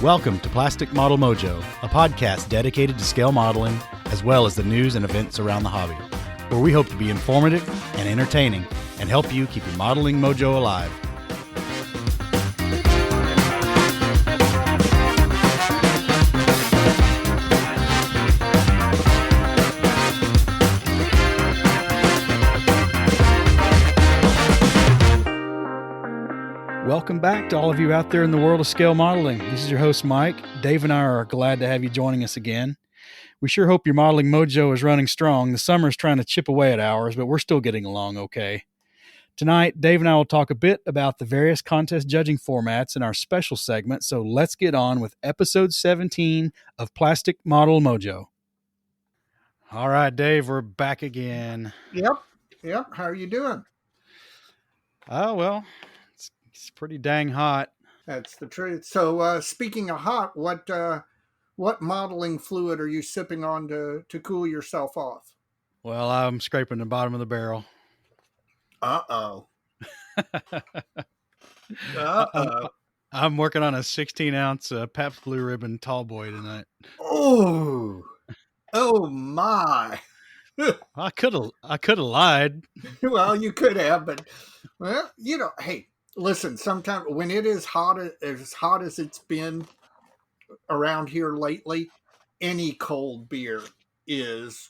Welcome to Plastic Model Mojo, a podcast dedicated to scale modeling, as well as the news and events around the hobby, where we hope to be informative and entertaining and help you keep your modeling mojo alive. Welcome back to all of you out there in the world of scale modeling. This is your host, Mike. Dave and I are glad to have you joining us again. We sure hope your modeling mojo is running strong. The summer is trying to chip away at ours, but we're still getting along okay. Tonight, Dave and I will talk a bit about the various contest judging formats in our special segment, so let's get on with episode 17 of Plastic Model Mojo. All right, Dave, we're back again. Yep. How are you doing? Oh, well, it's pretty dang hot. That's the truth. So, speaking of hot, what modeling fluid are you sipping on to cool yourself off? Well, I'm scraping the bottom of the barrel. Uh-oh. I'm working on a 16-ounce Pabst Blue Ribbon tall boy tonight. Oh my. I could have lied. Well, you could have, but well, hey, listen, sometimes when it is as hot as it's been around here lately, any cold beer is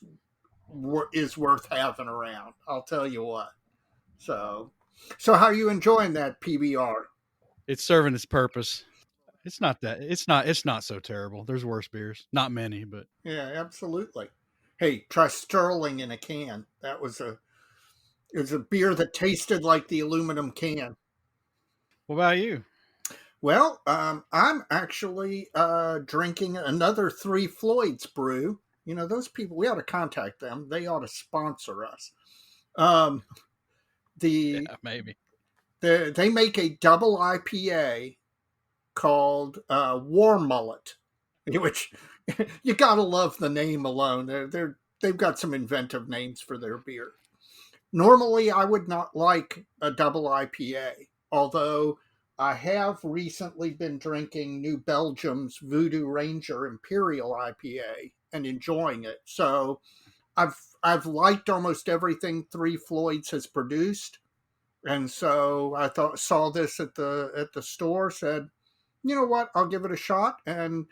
worth having around. I'll tell you what. So how are you enjoying that PBR? It's serving its purpose. It's not so terrible. There's worse beers. Not many, but Yeah, absolutely. Hey, try Sterling in a can. It was a beer that tasted like the aluminum can. what about you? Well, I'm actually drinking another Three Floyds brew. You know, those people, we ought to contact them. They ought to sponsor us. Maybe. They make a double IPA called War Mullet, which you gotta love the name alone. They've got some inventive names for their beer. Normally, I would not like a double IPA, although I have recently been drinking New Belgium's Voodoo Ranger Imperial IPA and enjoying it. So I've liked almost everything Three Floyds has produced. And so I saw this at the store, said, you know what, I'll give it a shot. And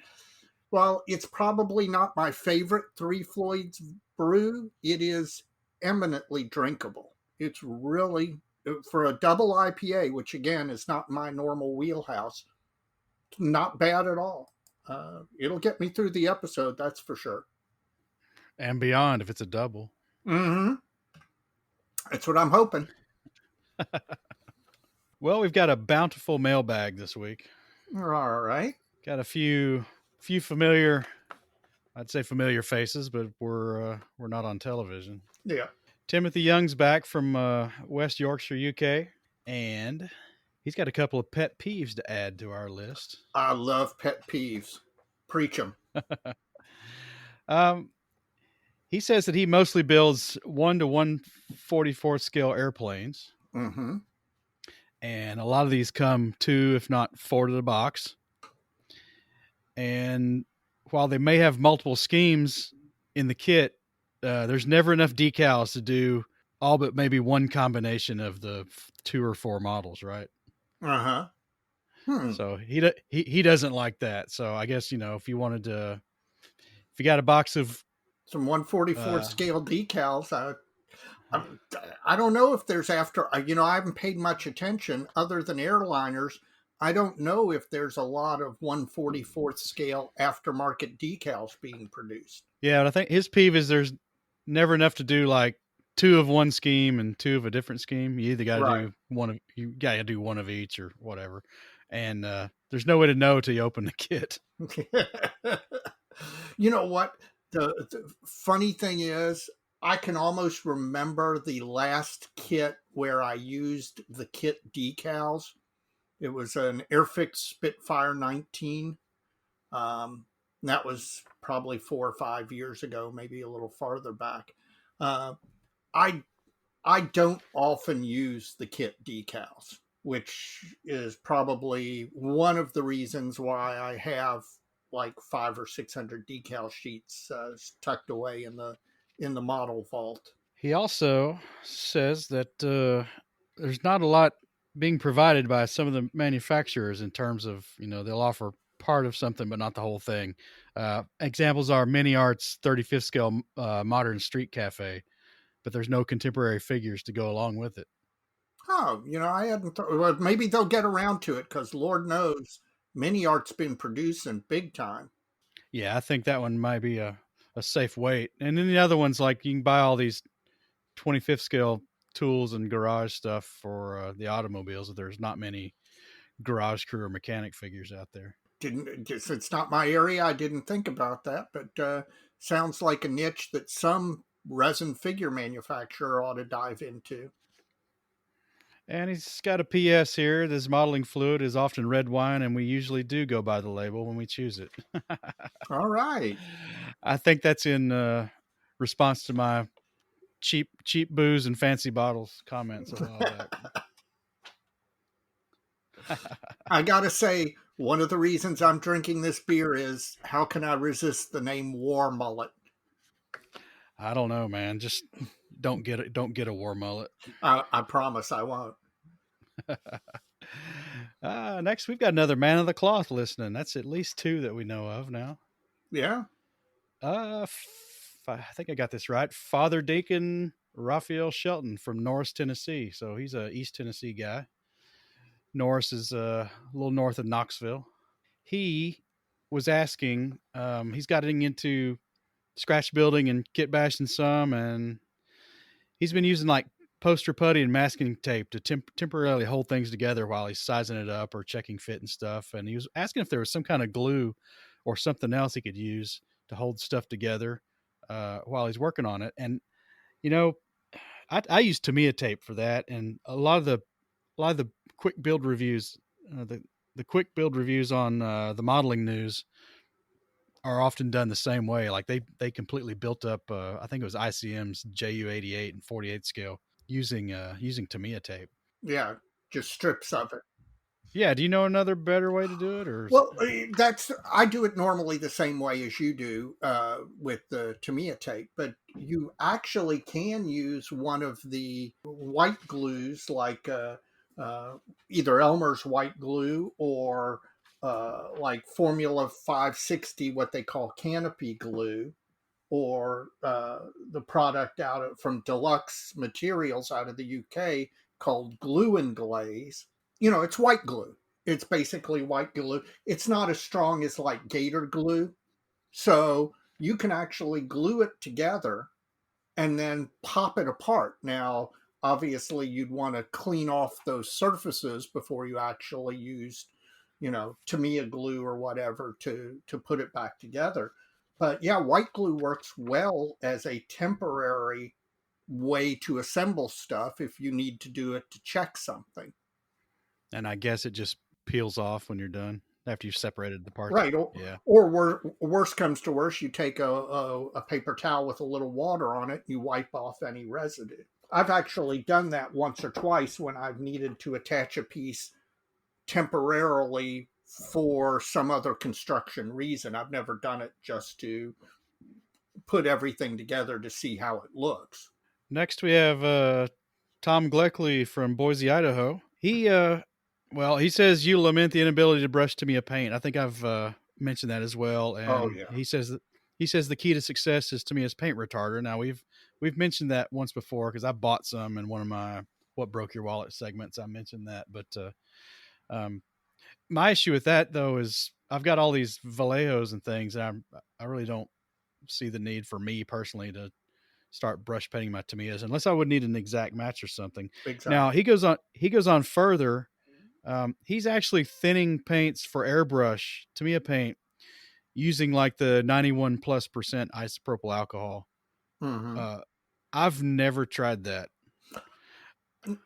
while it's probably not my favorite Three Floyds brew, it is eminently drinkable. It's really, for a double IPA, which again is not my normal wheelhouse, not bad at all. It'll get me through the episode, that's for sure. And beyond if it's a double. Mm-hmm. That's what I'm hoping. Well, we've got a bountiful mailbag this week. All right. Got a few familiar faces, but we're not on television. Yeah. Timothy Young's back from West Yorkshire, UK, and he's got a couple of pet peeves to add to our list. I love pet peeves. Preach them. He says that he mostly builds 1 to 1/44 scale airplanes. Mm-hmm. And a lot of these come 2, if not 4 to the box. And while they may have multiple schemes in the kit, there's never enough decals to do all but maybe one combination of the 2 or 4 models, right? Uh-huh. So he doesn't like that. So I guess, if you got a box of some 1/44 scale decals, I don't know if there's I haven't paid much attention other than airliners. I don't know if there's a lot of 1/44 scale aftermarket decals being produced. Yeah, and I think his peeve is there's never enough to do like 2 of one scheme and 2 of a different scheme. You either got to do one of each or whatever. And there's no way to know till you open the kit. You know what? The funny thing is, I can almost remember the last kit where I used the kit decals. It was an Airfix Spitfire 19. That was probably 4 or 5 years ago, maybe a little farther back. I don't often use the kit decals. which is probably one of the reasons why I have like 500 or 600 decal sheets tucked away in the model vault. He also says that there's not a lot being provided by some of the manufacturers in terms of, they'll offer part of something but not the whole thing. Examples are Mini Arts 35th scale modern street cafe, but there's no contemporary figures to go along with it. Oh, I hadn't thought. Well, maybe they'll get around to it because Lord knows, mini art's been producing big time. Yeah, I think that one might be a safe wait. And then the other ones, like you can buy all these 25th scale tools and garage stuff for the automobiles. There's not many garage crew or mechanic figures out there. Didn't It's not my area. I didn't think about that, but sounds like a niche that some resin figure manufacturer ought to dive into. And he's got a PS here. This modeling fluid is often red wine, and we usually do go by the label when we choose it. All right. I think that's in response to my cheap booze and fancy bottles comments a while back. I gotta say, one of the reasons I'm drinking this beer is how can I resist the name War Mullet? I don't know, man. Just don't get it. Don't get a war mullet. I promise I won't. Next, we've got another man of the cloth listening. That's at least two that we know of now. Yeah. I think I got this right. Father Deacon Raphael Shelton from Norris, Tennessee. So he's a East Tennessee guy. Norris is a little north of Knoxville. He was asking, he's gotten into scratch building and kit bashing some, and he's been using like poster putty and masking tape to temporarily hold things together while he's sizing it up or checking fit and stuff. And he was asking if there was some kind of glue or something else he could use to hold stuff together while he's working on it. And you know, I use Tamiya tape for that, and a lot of the quick build reviews, the quick build reviews on the modeling news are often done the same way. Like they completely built up. I think it was ICM's JU88 and 48 scale using Tamiya tape. Yeah. Just strips of it. Yeah. Do you know another better way to do it, or? Well, I do it normally the same way as you do with the Tamiya tape, but you actually can use one of the white glues, like either Elmer's white glue or like Formula 560, what they call canopy glue, or the product from Deluxe Materials out of the UK called Glue and Glaze. It's white glue. It's basically white glue. It's not as strong as like gator glue. So you can actually glue it together and then pop it apart. Now, obviously, you'd want to clean off those surfaces before you actually used, Tamiya glue or whatever to put it back together. But yeah, white glue works well as a temporary way to assemble stuff if you need to do it to check something. And I guess it just peels off when you're done after you've separated the parts. Right. Yeah. Or worst comes to worst, you take a paper towel with a little water on it, you wipe off any residue. I've actually done that once or twice when I've needed to attach a piece temporarily for some other construction reason. I've never done it just to put everything together to see how it looks. Next, we have Tom Gleckley from Boise, Idaho. He says you lament the inability to brush Tamiya paint. I think I've mentioned that as well. And Yeah. he says the key to success is Tamiya's paint retarder. Now we've mentioned that once before because I bought some in one of my "What Broke Your Wallet" segments. I mentioned that, but my issue with that though is I've got all these Vallejos and things, and I really don't see the need for me personally to start brush painting my Tamiyas unless I would need an exact match or something. Exactly. Now he goes on further. He's actually thinning paints for airbrush Tamiya paint using like the 91+% isopropyl alcohol. Mm-hmm. I've never tried that.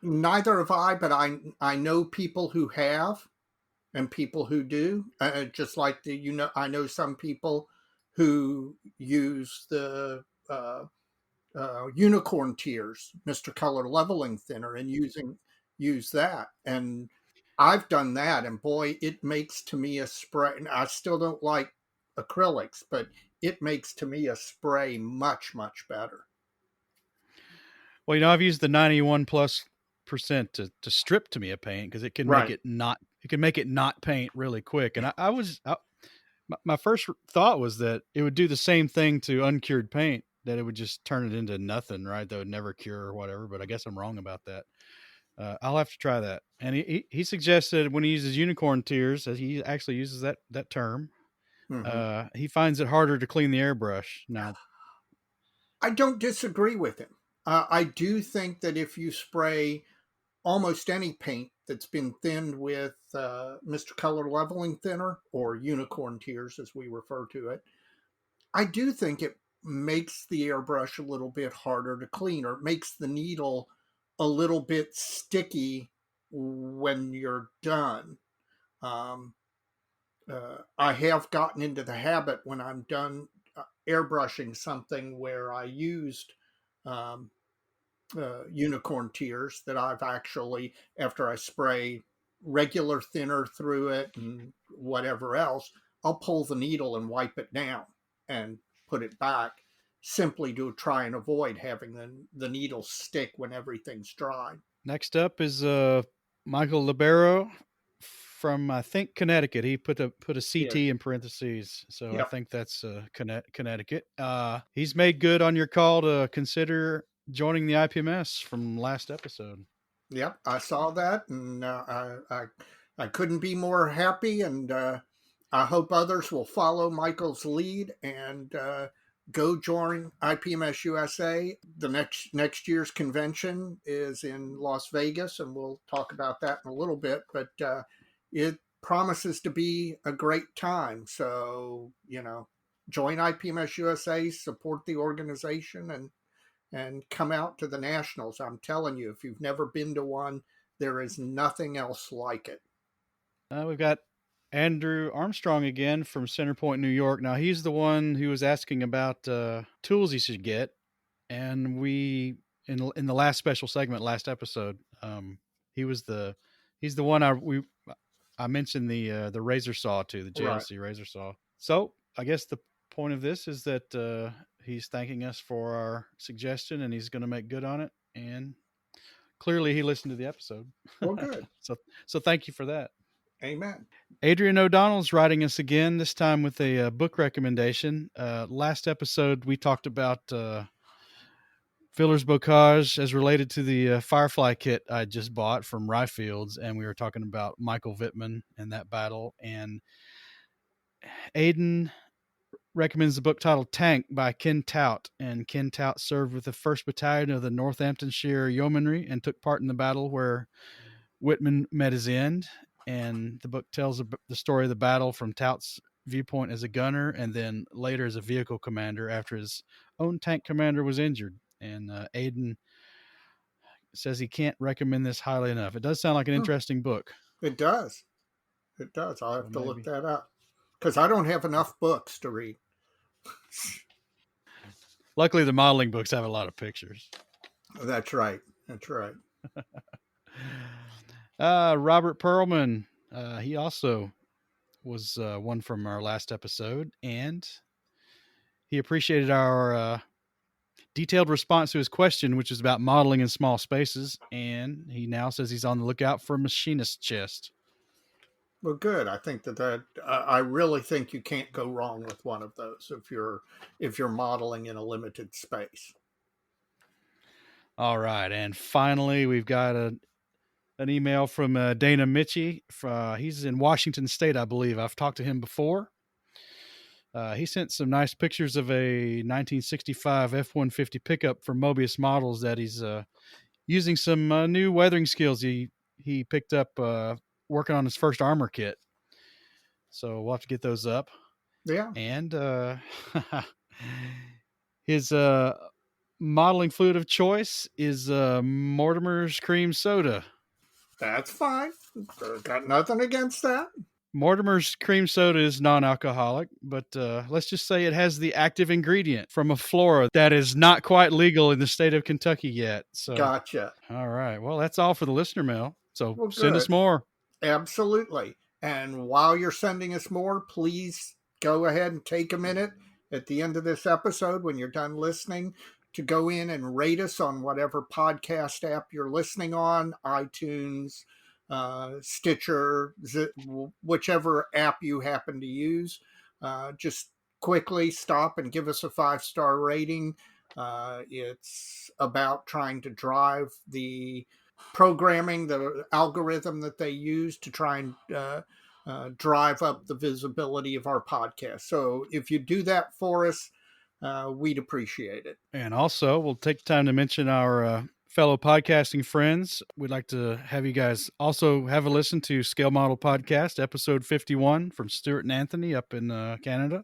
Neither have I, but I know people who have and people who do. Just like I know some people who use the unicorn tears, Mr. Color leveling thinner, and use that. And I've done that, and boy, it makes to me a spray. I still don't like acrylics, but it makes to me a spray much, much better. Well, I've used the 91 plus percent to strip to me a paint because Right. it can make it not paint really quick. And my first thought was that it would do the same thing to uncured paint, that it would just turn it into nothing, right? That would never cure or whatever. But I guess I'm wrong about that. I'll have to try that. And he suggested when he uses unicorn tears, as he actually uses that term, Hmm. he finds it harder to clean the airbrush. Now, I don't disagree with him. I do think that if you spray almost any paint that's been thinned with Mr. Color Leveling Thinner or unicorn tears, as we refer to it, I do think it makes the airbrush a little bit harder to clean, or it makes the needle a little bit sticky when you're done. Um, I have gotten into the habit when I'm done airbrushing something where I used um, unicorn tears, that I've actually, after I spray regular thinner through it and whatever else, I'll pull the needle and wipe it down and put it back, simply to try and avoid having the needle stick when everything's dry. next up is Michael Libero from, I think, Connecticut. He put a Yeah. CT in parentheses, so I Yep. think that's Connecticut. He's made good on your call to consider joining the IPMS from last episode. Yep. I saw that, and I couldn't be more happy, and I hope others will follow Michael's lead and go join IPMS USA. The next year's convention is in Las Vegas, and we'll talk about that in a little bit. But it promises to be a great time. So join IPMS USA, support the organization, and come out to the nationals. I'm telling you, if you've never been to one, there is nothing else like it. We've got Andrew Armstrong again from Center Point, New York. Now he's the one who was asking about tools he should get, and we in the last special segment, last episode, he was the he's the one I mentioned the razor saw to, the Right. JLC razor saw. So I guess the point of this is that he's thanking us for our suggestion, and he's going to make good on it. And clearly, he listened to the episode. Well, good. So thank you for that. Amen. Adrian O'Donnell's writing us again, this time with a book recommendation. Last episode, we talked about Filler's Bocage as related to the Firefly kit I just bought from Ryfields, and we were talking about Michael Vittman and that battle. And Aiden recommends the book titled Tank by Ken Tout. And Ken Tout served with the 1st Battalion of the Northamptonshire Yeomanry and took part in the battle where Whitman met his end. And the book tells the story of the battle from Tout's viewpoint as a gunner, and then later as a vehicle commander after his own tank commander was injured. And Aiden says he can't recommend this highly enough. It does sound like an Hmm. interesting book. It does. It does. I'll So have to look maybe. that up because I don't have enough books to read. Luckily, the modeling books have a lot of pictures. That's right. That's right. Robert Perlman, he also was one from our last episode, and he appreciated our detailed response to his question, which is about modeling in small spaces. And he now says he's on the lookout for a machinist chest. Well, good. I think that I really think you can't go wrong with one of those if you're modeling in a limited space. All right, and finally, we've got an email from Dana Mitchie. He's in Washington State, I believe. I've talked to him before. He sent some nice pictures of a 1965 F-150 pickup from Mobius Models that he's using some new weathering skills he picked up working on his first armor kit. So we'll have to get those up. Yeah. And his modeling fluid of choice is Mortimer's cream soda. That's fine. Got nothing against that. Mortimer's cream soda is non-alcoholic, but let's just say it has the active ingredient from a flora that is not quite legal in the state of Kentucky yet. So, Gotcha. all right. Well, that's all for the listener mail. So Well, send us good. more. Absolutely. And while you're sending us more, please go ahead and take a minute at the end of this episode when you're done listening to go in and rate us on whatever podcast app you're listening on, iTunes, Stitcher, whichever app you happen to use. Just quickly stop and give us a 5-star rating. It's about trying to drive the programming, the algorithm that they use to try and drive up the visibility of our podcast. So if you do that for us, we'd appreciate it. And also, we'll take time to mention our fellow podcasting friends. We'd like to have you guys also have a listen to Scale Model Podcast, episode 51 from Stuart and Anthony up in Canada.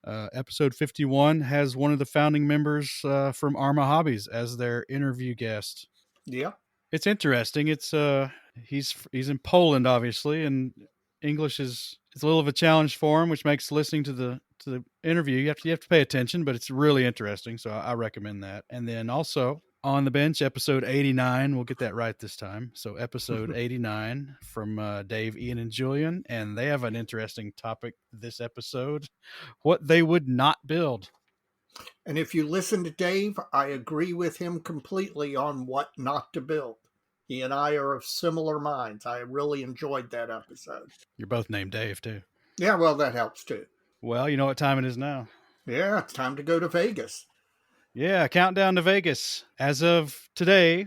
Episode 51 has one of the founding members from Arma Hobbies as their interview guest. Yeah. It's interesting. He's in Poland, obviously, and English is a little of a challenge for him, which makes listening to the interview you have to pay attention, but it's really interesting. So I recommend that. And then also on the bench, episode 89, we'll get that right this time. So episode 89 from Dave, Ian, and Julian, and they have an interesting topic this episode: what they would not build. And if you listen to Dave, I agree with him completely on what not to build. He and I are of similar minds. I really enjoyed that episode. You're both named Dave, too. Yeah, well, that helps too. Well, you know what time it is now. Yeah, it's time to go to Vegas. Yeah, countdown to Vegas. As of today,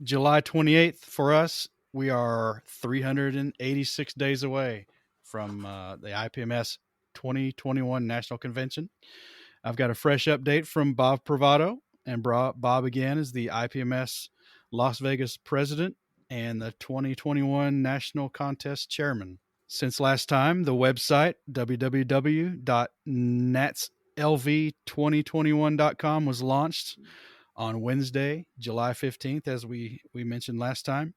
July 28th, for us, we are 386 days away from the IPMS 2021 National Convention. I've got a fresh update from Bob Privado, and Bob again is the IPMS Las Vegas president and the 2021 National Contest chairman. Since last time, the website www.natslv2021.com was launched on Wednesday, July 15th, as we mentioned last time.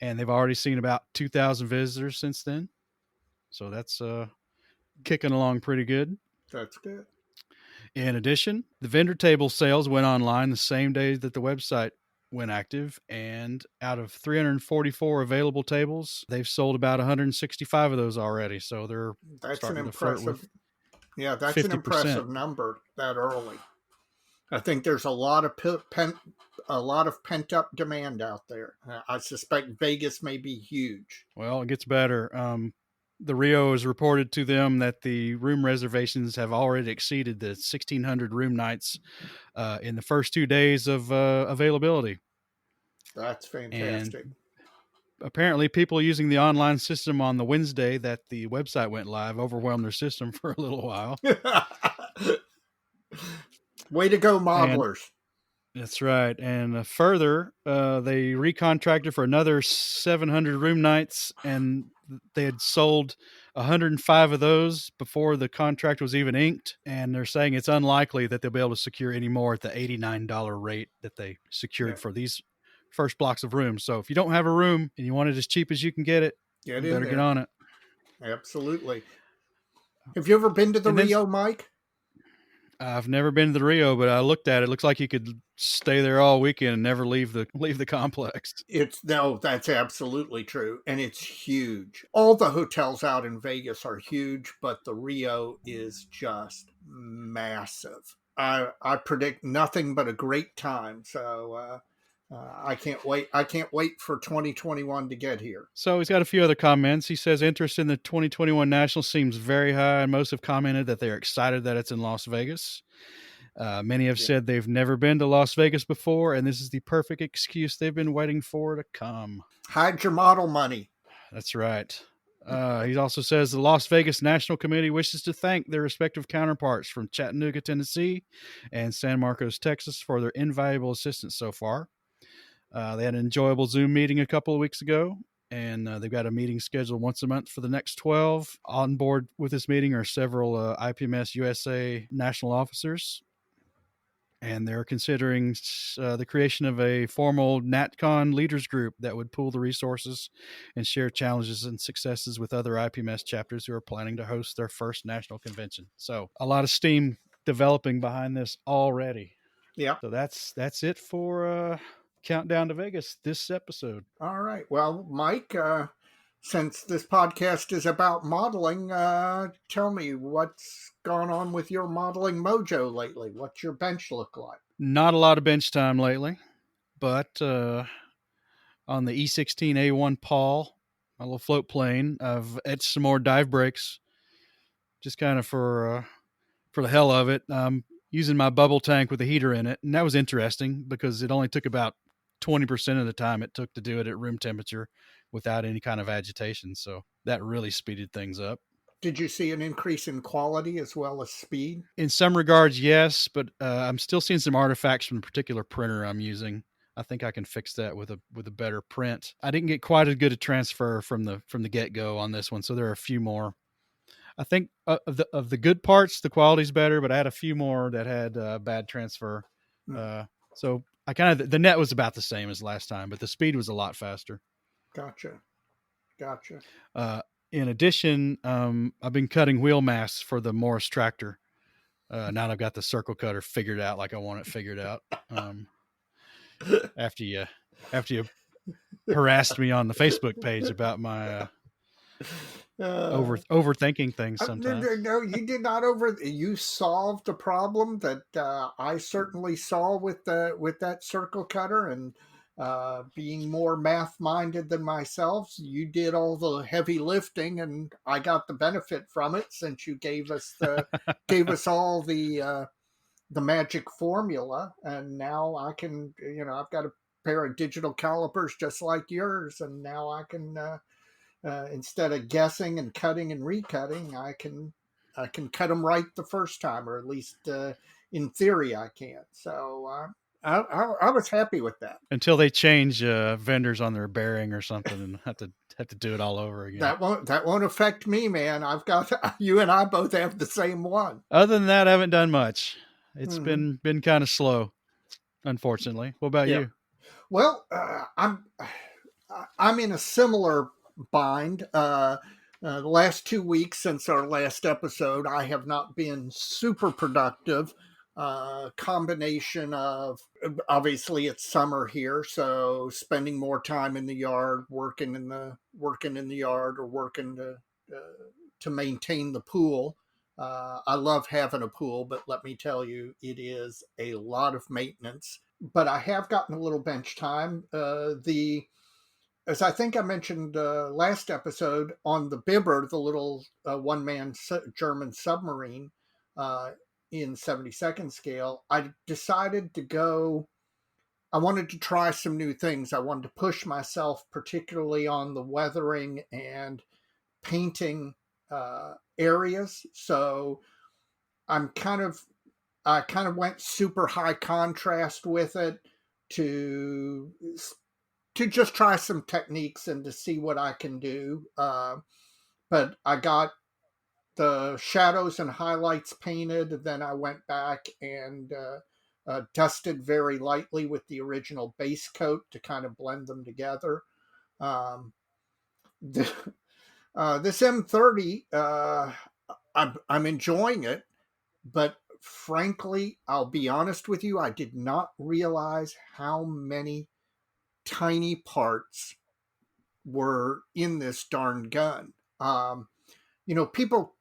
And they've already seen about 2,000 visitors since then. So that's kicking along pretty good. That's good. In addition, the vendor table sales went online the same day that the website went active, and out of 344 available tables, they've sold about 165 of those already. So they're that's starting an to flirt impressive. with Yeah, that's 50%. an impressive number that early. I think there's a lot of pent up demand out there. I suspect Vegas may be huge. Well, it gets better. The Rio has reported to them that the room reservations have already exceeded the 1,600 room nights in the first 2 days of availability. That's fantastic. And apparently, people using the online system on the Wednesday that the website went live overwhelmed their system for a little while. Way to go, modelers. That's right. And further, they recontracted for another 700 room nights, and they had sold 105 of those before the contract was even inked. And they're saying it's unlikely that they'll be able to secure any more at the $89 rate that they secured for these first blocks of rooms. So if you don't have a room and you want it as cheap as you can get it, you better get on it. Absolutely. Have you ever been to the Rio, Mike? I've never been to the Rio, but I looked at it. It looks like you could stay there all weekend and never leave the complex. That's absolutely true. And it's huge. All the hotels out in Vegas are huge, but the Rio is just massive. I predict nothing but a great time. So I can't wait. I can't wait for 2021 to get here. So he's got a few other comments. He says interest in the 2021 National seems very high, and most have commented that they're excited that it's in Las Vegas. Many have said they've never been to Las Vegas before, and this is the perfect excuse they've been waiting for to come. Hide your model money. That's right. He also says the Las Vegas National Committee wishes to thank their respective counterparts from Chattanooga, Tennessee, and San Marcos, Texas, for their invaluable assistance so far. They had an enjoyable Zoom meeting a couple of weeks ago, and they've got a meeting scheduled once a month for the next 12. On board with this meeting are several IPMS USA national officers. and they're considering the creation of a formal NatCon leaders group that would pool the resources and share challenges and successes with other IPMS chapters who are planning to host their first national convention. So a lot of steam developing behind this already. Yeah. So that's it for Countdown to Vegas this episode. All right. Well, Mike, since this podcast is about modeling, tell me what's gone on with your modeling mojo lately. What's your bench look like? Not a lot of bench time lately, but on the E16A1 Paul, my little float plane, I've etched some more dive breaks, just kind of for the hell of it. Using my bubble tank with a heater in it, and that was interesting because it only took about 20% of the time it took to do it at room temperature without any kind of agitation. So that really speeded things up. Did you see an increase in quality as well as speed? In some regards, yes, but I'm still seeing some artifacts from the particular printer I'm using. I think I can fix that with a better print. I didn't get quite as good a transfer from the get go on this one, so there are a few more. I think of the good parts, the quality's better, but I had a few more that had bad transfer. Uh, so I kind of the net was about the same as last time, but the speed was a lot faster. Gotcha. Gotcha. In addition, I've been cutting wheel masts for the Morris tractor. Now that I've got the circle cutter figured out like I want it figured out. After you harassed me on the Facebook page about my overthinking things sometimes. No, you did not You solved a problem that I certainly saw with that circle cutter, and being more math minded than myself, you did all the heavy lifting, and I got the benefit from it since you gave us all the magic formula, and now I can, I've got a pair of digital calipers just like yours, and now I can, instead of guessing and cutting and recutting, I can cut them right the first time, or at least in theory I can. So I was happy with that. Until they change vendors on their bearing or something, and have to do it all over again. That won't affect me, man. I've got you and I both have the same one. Other than that, I haven't done much. It's been kind of slow, unfortunately. What about Yeah. you? Well, I'm in a similar bind. The last 2 weeks since our last episode, I have not been super productive. Combination of, obviously it's summer here, so spending more time in the yard, working in the yard, or working to maintain the pool. I love having a pool, but let me tell you, it is a lot of maintenance. But I have gotten a little bench time. As I think I mentioned last episode, on the Bibber, the little one-man German submarine in 72nd scale, I decided to go. I wanted to try some new things. I wanted to push myself, particularly on the weathering and painting areas. So I'm I kind of went super high contrast with it to just try some techniques and to see what I can do. But I got the shadows and highlights painted. Then I went back and dusted very lightly with the original base coat to kind of blend them together. Um, the, this M30, I'm enjoying it, but frankly, I'll be honest with you, I did not realize how many tiny parts were in this darn gun. You know, people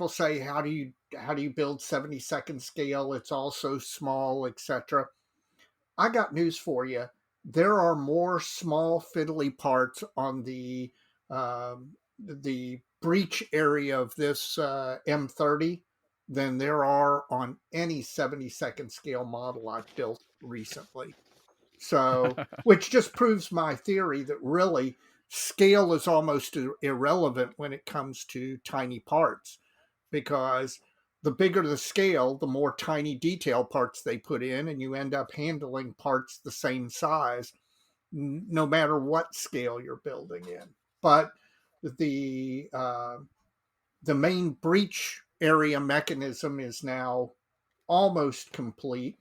say, how do you build 72nd scale? It's all so small, etc. I got news for you. There are more small fiddly parts on the breech area of this M30 than there are on any 72nd scale model I've built recently. So, which just proves my theory that really scale is almost irrelevant when it comes to tiny parts, because the bigger the scale, the more tiny detail parts they put in, and you end up handling parts the same size, no matter what scale you're building in. But the main breech area mechanism is now almost complete,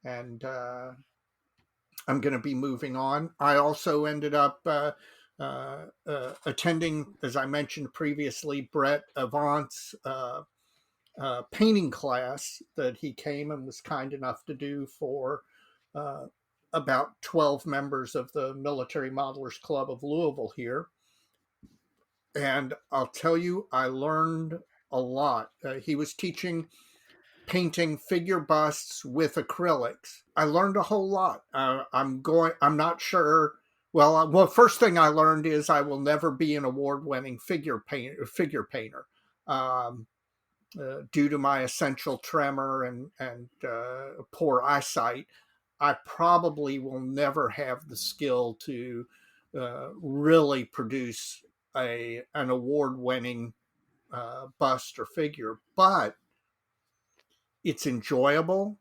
and I'm going to be moving on. I also ended up attending, as I mentioned previously, Brett Avant's painting class that he came and was kind enough to do for uh, about 12 members of the Military Modelers Club of Louisville here. And I'll tell you, I learned a lot. He was teaching painting figure busts with acrylics. I learned a whole lot. I'm not sure. Well, first thing I learned is I will never be an award-winning figure painter. Um, Due to my essential tremor and poor eyesight, I probably will never have the skill to really produce a an award-winning bust or figure. But it's enjoyable.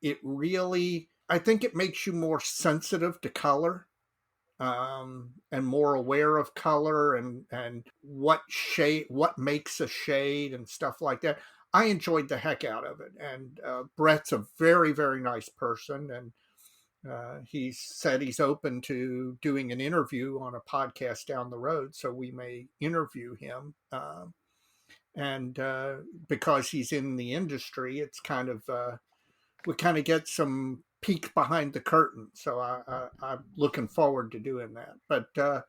It really, I think it makes you more sensitive to color, and more aware of color and what makes a shade and stuff like that. I enjoyed the heck out of it. And Brett's a very, very nice person. And he said he's open to doing an interview on a podcast down the road. So we may interview him. And because he's in the industry, it's kind of, we kind of get some peek behind the curtain. So I'm looking forward to doing that. But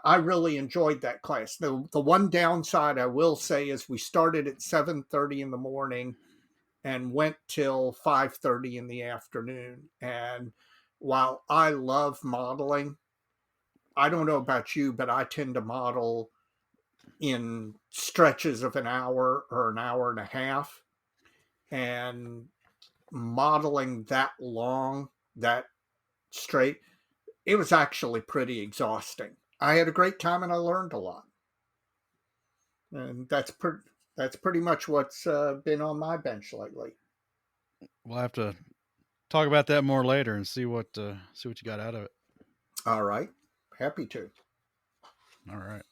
I really enjoyed that class. The one downside I will say is we started at 7:30 in the morning and went till 5:30 in the afternoon. And while I love modeling, I don't know about you, but I tend to model in stretches of an hour or an hour and a half. And modeling that long, that straight, it was actually pretty exhausting. I had a great time and I learned a lot. And that's pretty much what's been on my bench lately. We'll have to talk about that more later and see what you got out of it. All right, happy to. All right.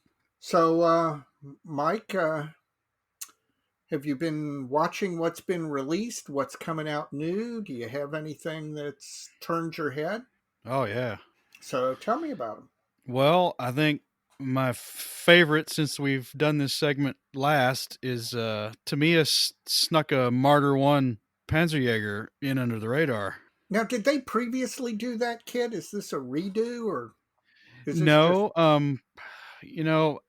So, Mike, have you been watching what's been released? What's coming out new? Do you have anything that's turned your head? Oh yeah. So tell me about them. Well, I think my favorite since we've done this segment last is Tamiya snuck a Martyr One Panzerjäger in under the radar. Now, did they previously do that kit? Is this a redo or is this just? No, you know,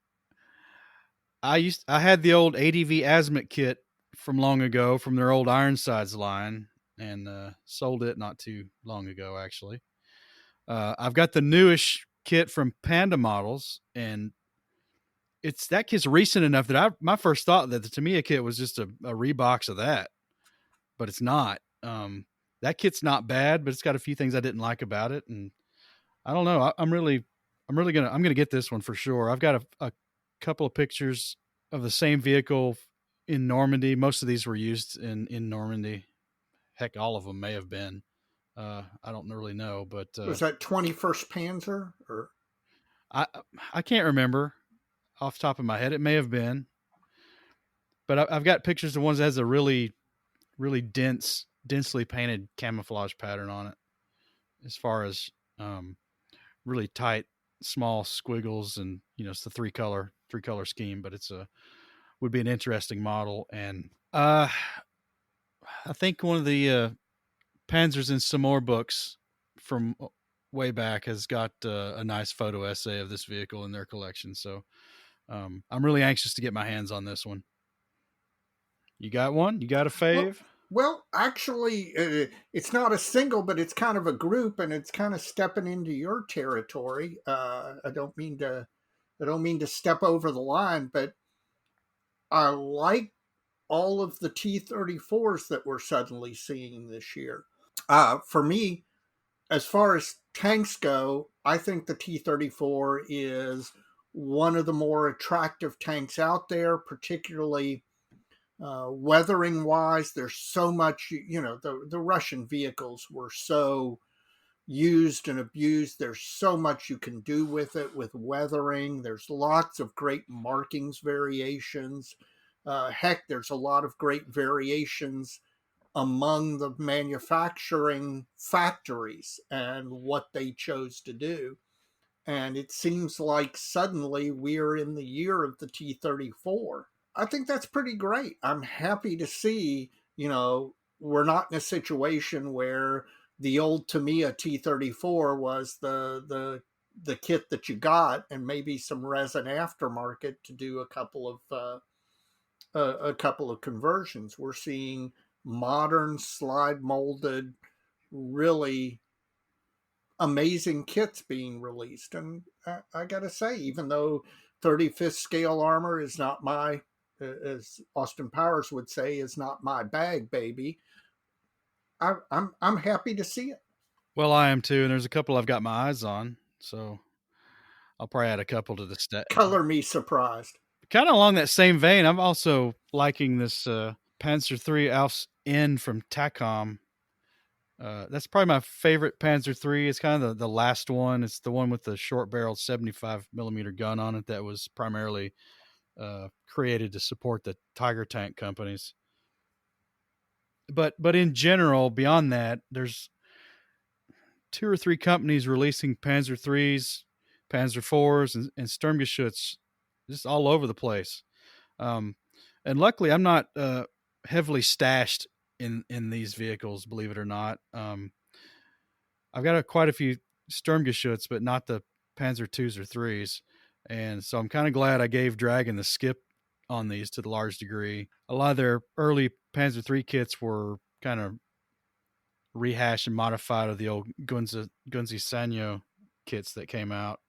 I had the old ADV Azimuth kit from long ago from their old Ironsides line and sold it not too long ago actually. I've got the newish kit from Panda Models, and it's that kit's recent enough that my first thought that the Tamiya kit was just a rebox of that, but it's not. That kit's not bad, but it's got a few things I didn't like about it, and I don't know. I'm gonna get this one for sure. I've got a couple of pictures of the same vehicle in Normandy. Most of these were used in Normandy. Heck, all of them may have been. I don't really know, but Was that 21st Panzer or? I I can't remember off the top of my head. It may have been, but I've got pictures of ones that has a really densely painted camouflage pattern on it. As far as really tight, small squiggles, and it's the three color scheme. But it's a would be an interesting model, and I think one of the Panzers in some more books from way back has got a nice photo essay of this vehicle in their collection. So I'm really anxious to get my hands on this one. You got one? You got a Well, fave? well, actually, it's not a single, but it's kind of a group, and it's kind of stepping into your territory. I don't mean to step over the line, but I like all of the T-34s that we're suddenly seeing this year. For me, as far as tanks go, I think the T-34 is one of the more attractive tanks out there, particularly weathering wise. There's so much, the Russian vehicles were so used and abused. There's so much you can do with it with weathering. There's lots of great markings variations. Heck, there's a lot of great variations among the manufacturing factories and what they chose to do. And it seems like suddenly we're in the year of the T-34. I think that's pretty great. I'm happy to see, we're not in a situation where the old Tamiya T-34 was the kit that you got, and maybe some resin aftermarket to do a couple of conversions. We're seeing modern slide molded, really amazing kits being released. And I gotta say, even though 35th scale armor is not my, as Austin Powers would say, is not my bag, baby. I'm happy to see it. Well, I am too, and there's a couple I've got my eyes on, so I'll probably add a couple to the stat. Color me surprised. Kind of along that same vein, I'm also liking this Panzer III Alf's N from TACOM. That's probably my favorite Panzer III. It's kind of the last one. It's the one with the short barreled 75 millimeter gun on it that was primarily created to support the Tiger tank companies. But in general, beyond that, there's 2 or 3 companies releasing Panzer IIIs, Panzer IVs, and Sturmgeschütz just all over the place. And luckily, I'm not heavily stashed in these vehicles, believe it or not. I've got quite a few Sturmgeschütz, but not the Panzer IIs or IIIs. And so I'm kind of glad I gave Dragon the skip on these to the large degree. A lot of their early Panzer III kits were kind of rehashed and modified of the old Gunzi Sanyo kits that came out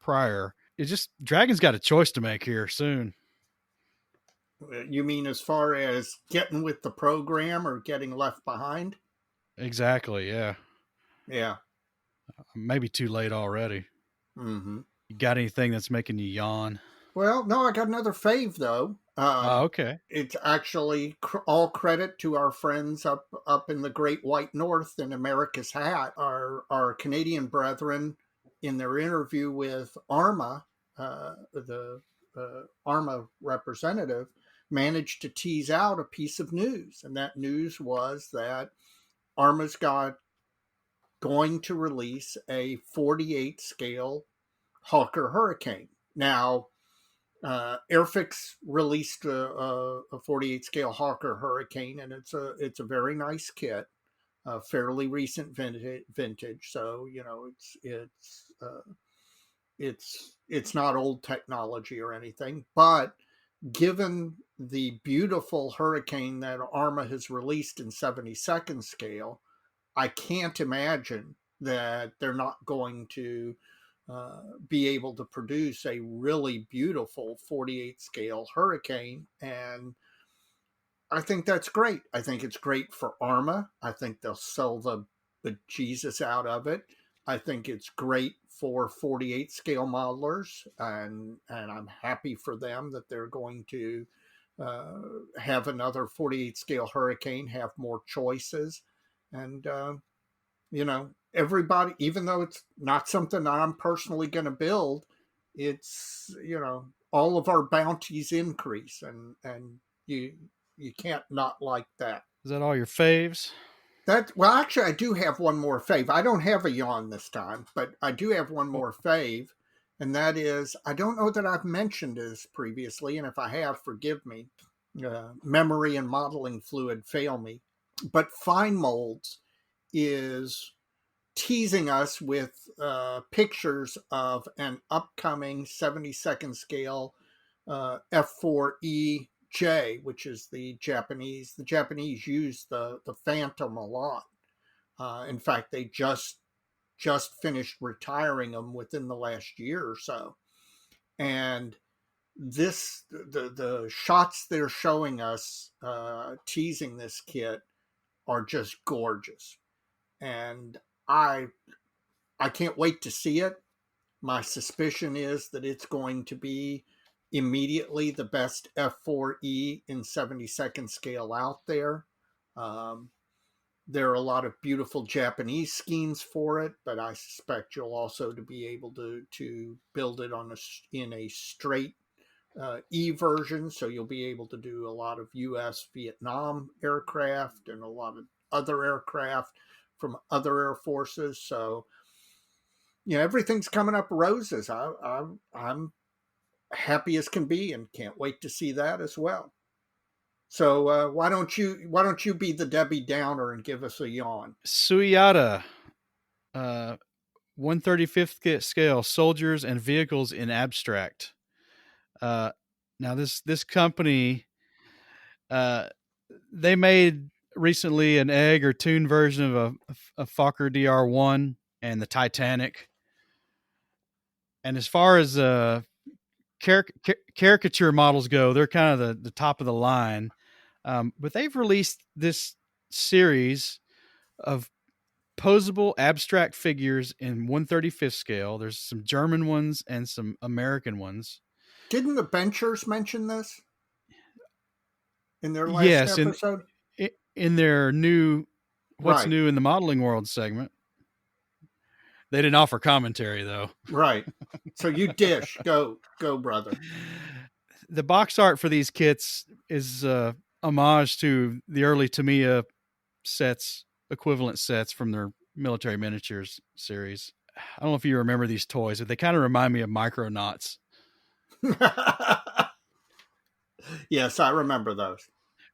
prior. It's just Dragon's got a choice to make here soon. You mean as far as getting with the program or getting left behind? Exactly, yeah. Yeah. Maybe too late already. Mm-hmm. You got anything that's making you yawn? Well, no, I got another fave though. Okay. It's actually all credit to our friends up in the Great White North in America's Hat. Our Canadian brethren, in their interview with ARMA, the ARMA representative, managed to tease out a piece of news, and that news was that ARMA's going to release a 48 scale Hawker Hurricane. Now, Airfix released a 48 scale Hawker Hurricane, and it's a very nice kit, fairly recent vintage. So it's not old technology or anything. But given the beautiful Hurricane that Arma has released in 72nd scale, I can't imagine that they're not going to be able to produce a really beautiful 48 scale Hurricane. And I think that's great. I think it's great for Arma. I think they'll sell the Jesus out of it. I think it's great for 48 scale modelers, and I'm happy for them that they're going to have another 48 scale Hurricane, have more choices. And everybody, even though it's not something I'm personally going to build, it's all of our bounties increase, and you can't not like that. Is that all your faves? Well, actually, I do have one more fave. I don't have a yawn this time, but I do have one more fave, and that is, I don't know that I've mentioned this previously, and if I have, forgive me. Memory and modeling fluid fail me, but Fine Molds is teasing us with pictures of an upcoming 72nd scale F4EJ, which is the Japanese. The Japanese use the Phantom a lot. In fact, they just finished retiring them within the last year or so. And the shots they're showing us teasing this kit are just gorgeous. And I can't wait to see it. My suspicion is that it's going to be immediately the best F4E in 72nd scale out there. There are a lot of beautiful Japanese schemes for it, but I suspect you'll also to be able to build it in a straight E version, so you'll be able to do a lot of U.S. Vietnam aircraft and a lot of other aircraft from other air forces. So everything's coming up roses. I'm happy as can be, and can't wait to see that as well. So why don't you be the Debbie Downer and give us a yawn? Suyata, uh, 135th scale soldiers and vehicles in abstract. Uh, Now this company, uh, they made recently an egg or tune version of a Fokker DR1 and the Titanic. And as far as caricature models go, they're kind of the top of the line. But they've released this series of posable abstract figures in 135th scale. There's some German ones and some American ones. Didn't the Benchers mention this in their last Yes, episode? in their new "What's Right, New in the Modeling World" segment. They didn't offer commentary though. right. So you dish, go, brother. The box art for these kits is homage to the early Tamiya sets, equivalent sets from their military miniatures series. I don't know if you remember these toys, but they kind of remind me of Micronauts, Yes, I remember those.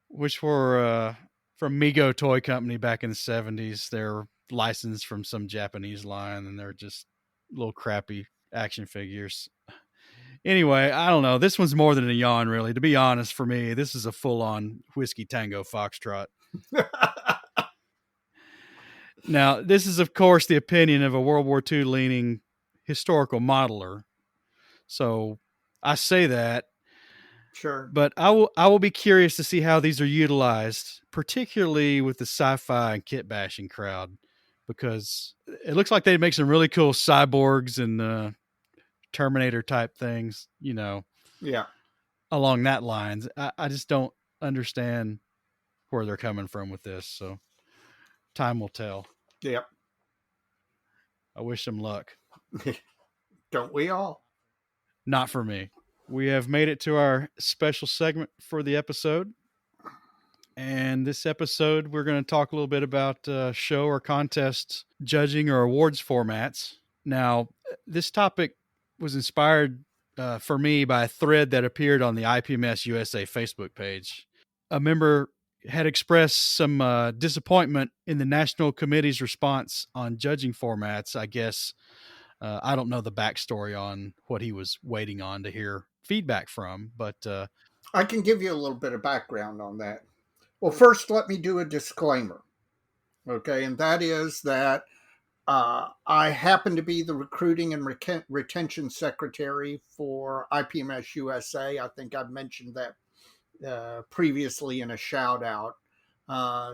which were from Mego Toy Company back in the 70s. They're licensed from some Japanese line, and they're just little crappy action figures. Anyway, I don't know. This one's more than a yawn, really. To be honest, for me, this is a full on Whiskey Tango Foxtrot. Now, this is, of course, the opinion of a World War II leaning historical modeler. So I say that, Sure. but I will be curious to see how these are utilized, particularly with the sci-fi and kit bashing crowd, because it looks like they'd make some really cool cyborgs and Terminator type things, Yeah. along that lines. I just don't understand where they're coming from with this. So time will tell. Yep. I wish them luck. Don't we all? Not for me. We have made it to our special segment for the episode. And this episode, we're going to talk a little bit about show or contest judging or awards formats. Now, this topic was inspired for me by a thread that appeared on the IPMS USA Facebook page. A member had expressed some disappointment in the National Committee's response on judging formats. I guess I don't know the backstory on what he was waiting on to hear feedback from, but I can give you a little bit of background on that. Well, first, let me do a disclaimer. Okay. And that is that I happen to be the recruiting and retention secretary for IPMS USA. I think I've mentioned that previously in a shout out.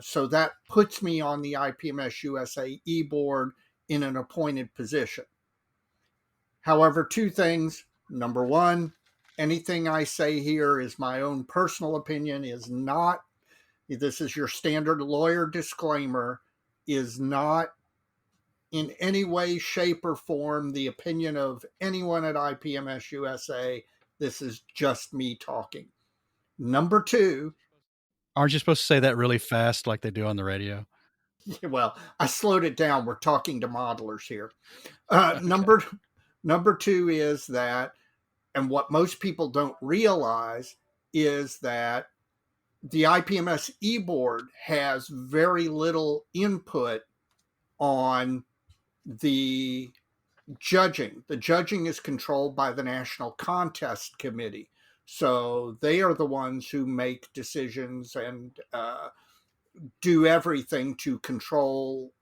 So that puts me on the IPMS USA e board in an appointed position. However, two things. Number one, anything I say here is my own personal opinion, is not, this is your standard lawyer disclaimer, is not in any way, shape, or form the opinion of anyone at IPMS USA. This is just me talking. Number two, aren't you supposed to say that really fast like they do on the radio? well, I slowed it down. We're talking to modelers here. Okay. Number two is that, and what most people don't realize is that the IPMS e-board has very little input on the judging. The judging is controlled by the National Contest Committee. So they are the ones who make decisions and do everything to control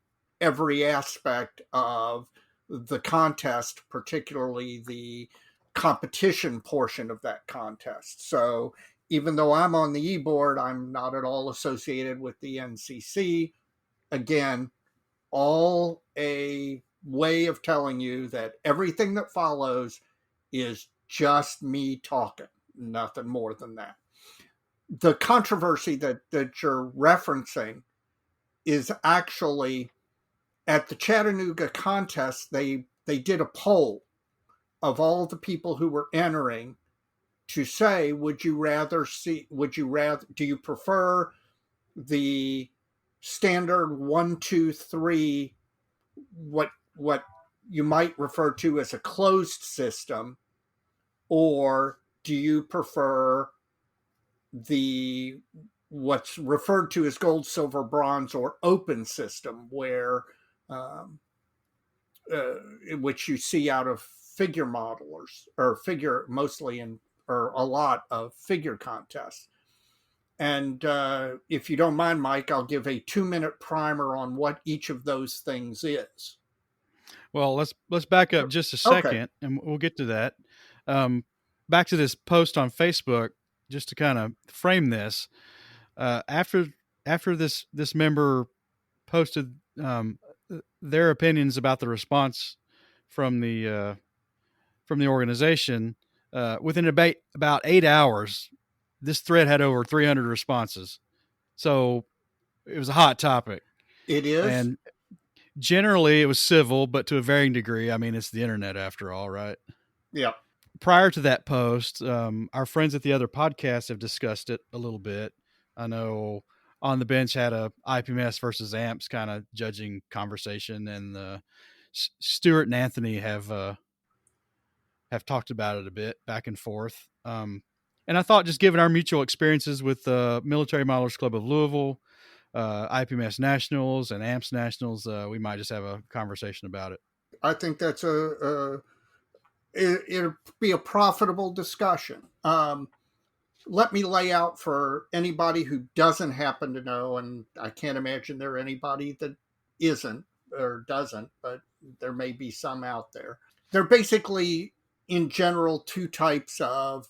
every aspect of the contest, particularly the competition portion of that contest. So even though I'm on the e-board, I'm not at all associated with the NCC. Again, all a way of telling you that everything that follows is just me talking, nothing more than that. The controversy that you're referencing is actually at the Chattanooga contest. They did a poll of all the people who were entering to say, do you prefer the standard 1, 2, 3, what you might refer to as a closed system, or do you prefer the what's referred to as gold, silver, bronze, or open system, where um, uh, which you see out of figure modelers, or figure mostly in, or a lot of figure contests. And if you don't mind, Mike, I'll give a 2-minute primer on what each of those things is. Well, let's back up just a Okay. second, and we'll get to that. Um, Back to this post on Facebook, just to kind of frame this. After this member posted their opinions about the response from the organization, within about 8 hours, this thread had over 300 responses. So it was a hot topic, It is. and generally it was civil, but to a varying degree. I mean, it's the internet after all, right? Yeah. Prior to that post, our friends at the other podcasts have discussed it a little bit. I know On the Bench had a IPMS versus amps kind of judging conversation, and Stuart and Anthony have talked about it a bit back and forth. And I thought, just given our mutual experiences with the Military Modelers Club of Louisville, IPMS Nationals, and AMPS Nationals, we might just have a conversation about it. I think that's it'll be a profitable discussion. Let me lay out for anybody who doesn't happen to know, and I can't imagine there anybody that isn't or doesn't, but there may be some out there. They're basically, in general, two types of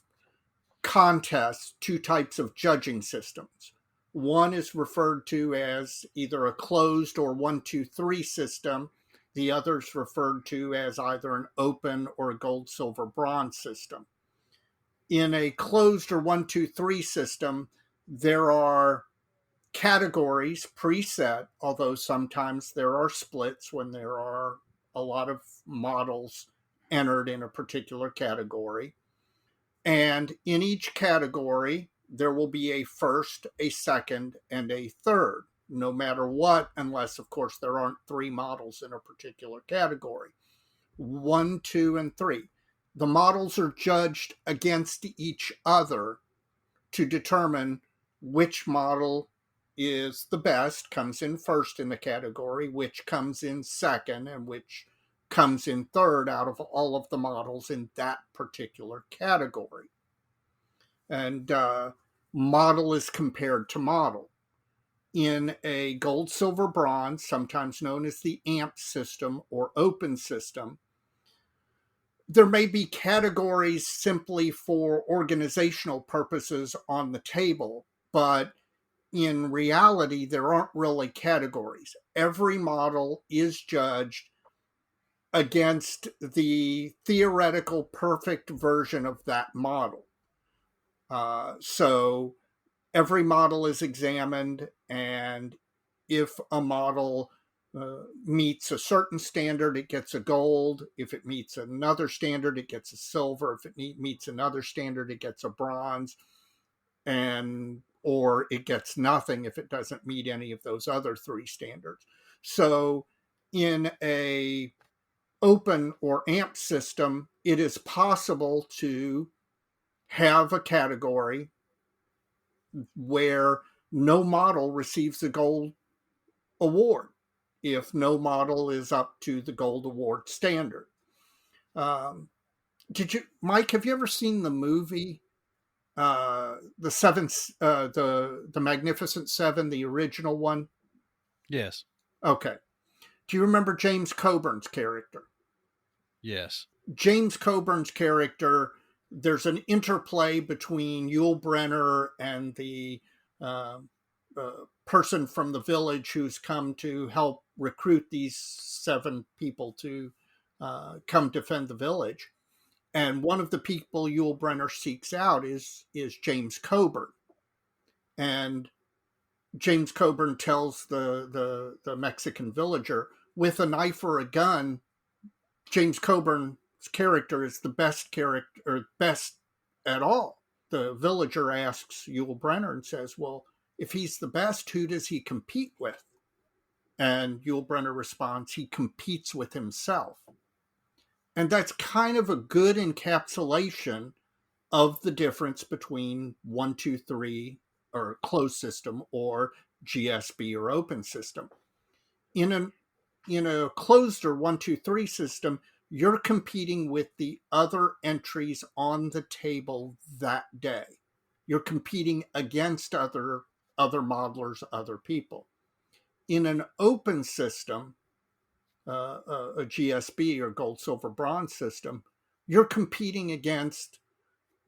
contests, two types of judging systems. One is referred to as either a closed or 1, 2, 3 system. The other is referred to as either an open or a gold, silver, bronze system. In a closed or 1, 2, 3 system, there are categories preset, although sometimes there are splits when there are a lot of models entered in a particular category. And in each category, there will be a first, a second, and a third, no matter what, unless, of course, there aren't 3 models in a particular category. 1, 2, and 3. The models are judged against each other to determine which model is the best, comes in first in the category, which comes in second, and which comes in third out of all of the models in that particular category. And model is compared to model. In a gold, silver, bronze, sometimes known as the AMP system or open system, there may be categories simply for organizational purposes on the table, but in reality, there aren't really categories. Every model is judged against the theoretical perfect version of that model. So every model is examined, and if a model meets a certain standard, it gets a gold. If it meets another standard, it gets a silver. If it meets another standard, it gets a bronze, and or it gets nothing if it doesn't meet any of those other 3 standards. So in a open or AMP system, it is possible to have a category where no model receives the gold award if no model is up to the gold award standard. Did you, Mike? Have you ever seen the movie the seven, the Magnificent Seven, the original one? Yes. Okay. Do you remember James Coburn's character? Yes. James Coburn's character, there's an interplay between Yul Brynner and the uh, person from the village who's come to help recruit these 7 people to come defend the village. And one of the people Yul Brynner seeks out is James Coburn. And James Coburn tells the Mexican villager, with a knife or a gun, James Coburn's character is the best character, or best at all. The villager asks Yul Brenner and says, well, if he's the best, who does he compete with? And Yul Brenner responds, he competes with himself. And that's kind of a good encapsulation of the difference between 123 or closed system or GSB or open system. In a closed or 123 system, you're competing with the other entries on the table that day. You're competing against other modelers, other people. In an open system, a GSB or gold, silver, bronze system, you're competing against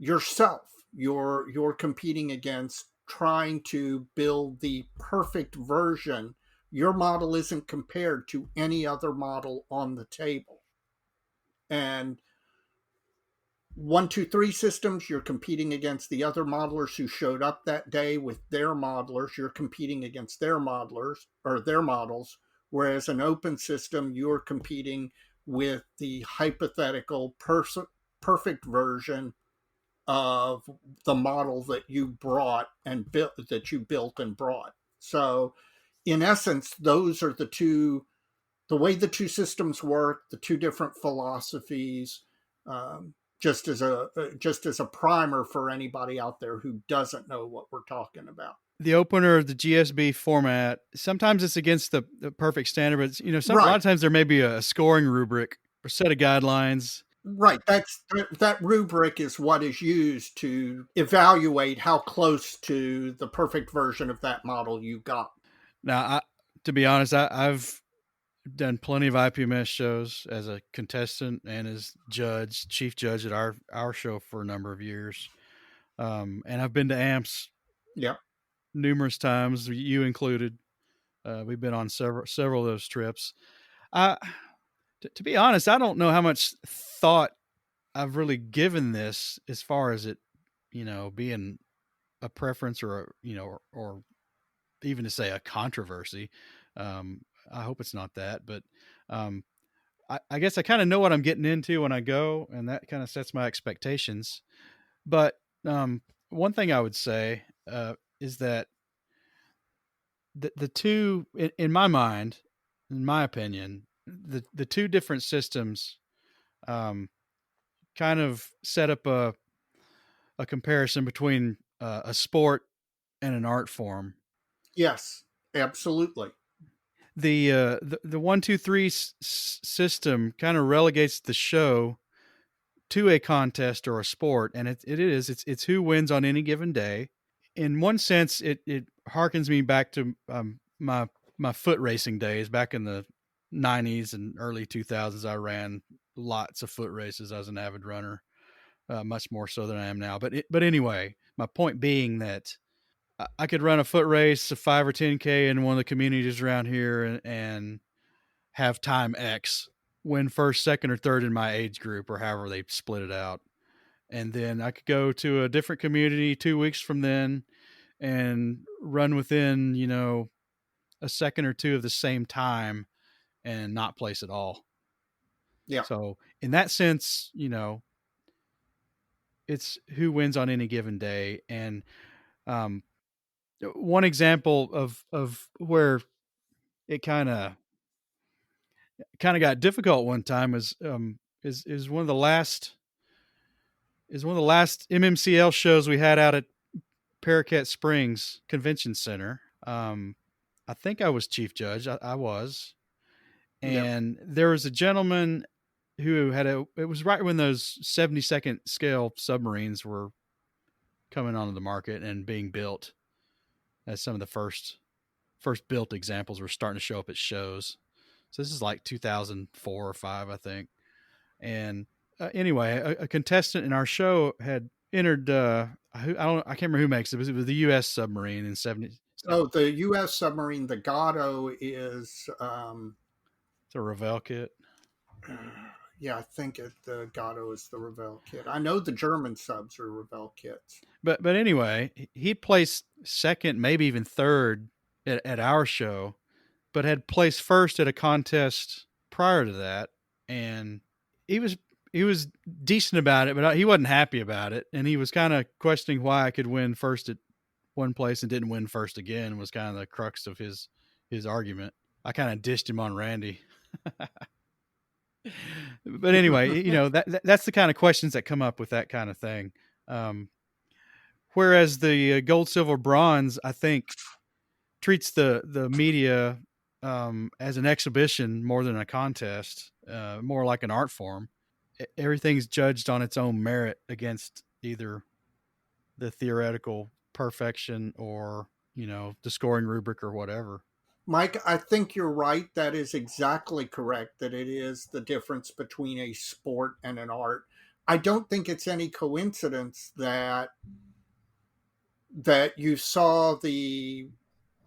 yourself. You're competing against trying to build the perfect version. Your model isn't compared to any other model on the table. And 123 systems, you're competing against the other modelers who showed up that day with their modelers. You're competing against their modelers or their models. Whereas an open system, you're competing with the hypothetical perfect version of the model that you brought and built, that you built and brought. So in essence, those are the way the two systems work, the two different philosophies, just as a primer for anybody out there who doesn't know what we're talking about. The opener of the GSB format, sometimes it's against the perfect standard, but a lot Right. of times there may be a scoring rubric or set of guidelines. Right. That rubric is what is used to evaluate how close to the perfect version of that model you got. Now, to be honest, I've done plenty of IPMS shows as a contestant and as chief judge at our show for a number of years. And I've been to AMPS Yeah. numerous times, you included. We've been on several of those trips. To be honest, I don't know how much thought I've really given this as far as it, being a preference or even to say a controversy. I hope it's not that, but I guess I kind of know what I'm getting into when I go, and that kind of sets my expectations. But one thing I would say is that the two, in my mind, in my opinion, the two different systems kind of set up a comparison between a sport and an art form. Yes, absolutely. The 1 2 3 system kind of relegates the show to a contest or a sport, and it's who wins on any given day. In one sense, it harkens me back to my foot racing days back in the 90s and early 2000s. I ran lots of foot races. I was an avid runner, much more so than I am now. But anyway, my point being that I could run a foot race, a 5 or 10K in one of the communities around here, and have time X, win first, second, or third in my age group, or however they split it out. And then I could go to a different community 2 weeks from then and run within, a second or two of the same time and not place at all. Yeah. So in that sense, it's who wins on any given day. And one example of where it kind of got difficult one time is one of the last MMCL shows we had out at Paracat Springs Convention Center. I think I was chief judge. I was, Yeah. and there was a gentleman who it was right when those 72nd scale submarines were coming onto the market and being built, as some of the first built examples were starting to show up at shows. So this is like 2004 or 5, I think. And anyway, a contestant in our show had entered. I can't remember who makes it. It was the U.S. submarine in 70. Oh, the U.S. submarine, the Gatto, is It's a Revell kit. Yeah, I think the Gatto is the Revell kit. I know the German subs are Revell kits. But anyway, he placed second, maybe even third at our show, but had placed first at a contest prior to that, and he was he was decent about it, but he wasn't happy about it, and he was kind of questioning why I could win first at one place and didn't win first again. Was kind of the crux of his argument. I kind of dished him on Randy. But anyway, that's the kind of questions that come up with that kind of thing. Um, whereas the gold, silver, bronze, I think treats the media as an exhibition more than a contest, more like an art form. Everything's judged on its own merit against either the theoretical perfection or the scoring rubric or whatever. Mike, I think you're right. That is exactly correct, that it is the difference between a sport and an art. I don't think it's any coincidence that you saw the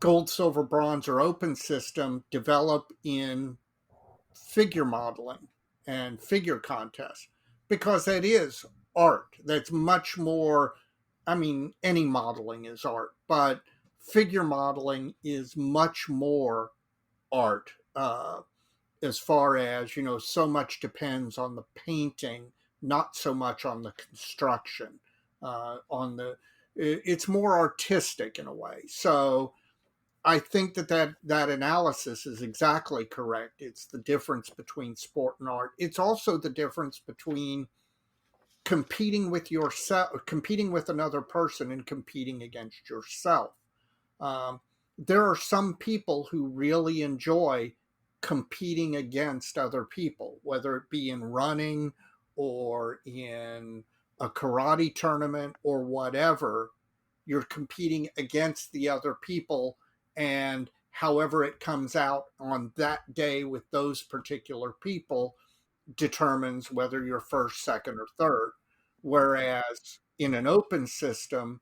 gold, silver, bronze, or open system develop in figure modeling and figure contests, because that is art. That's much more, I mean, any modeling is art, but figure modeling is much more art, as far as, so much depends on the painting, not so much on the construction. It's more artistic in a way. So I think that analysis is exactly correct. It's the difference between sport and art. It's also the difference between competing with yourself, competing with another person, and competing against yourself. Um, there are some people who really enjoy competing against other people, whether it be in running or in a karate tournament or whatever. You're competing against the other people, and however it comes out on that day with those particular people determines whether you're first, second, or third. Whereas in an open system,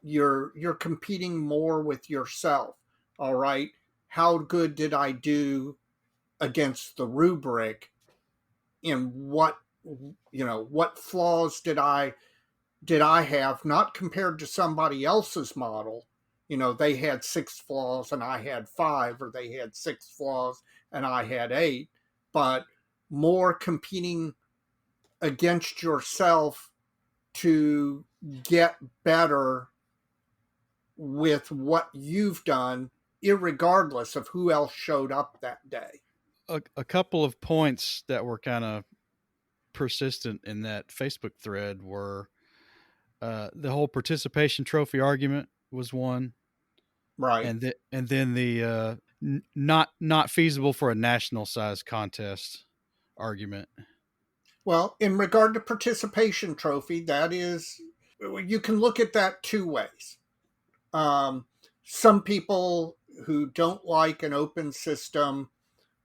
you're competing more with yourself. All right, how good did I do against the rubric? In what flaws did I have, not compared to somebody else's model? They had 6 flaws and I had 5, or they had 6 flaws and I had 8, but more competing against yourself to get better with what you've done, irregardless of who else showed up that day. A couple of points that were kind of persistent in that Facebook thread were the whole participation trophy argument was one, Right. and then the not feasible for a national size contest argument. Well, in regard to participation trophy, that is, you can look at that two ways. Um, some people who don't like an open system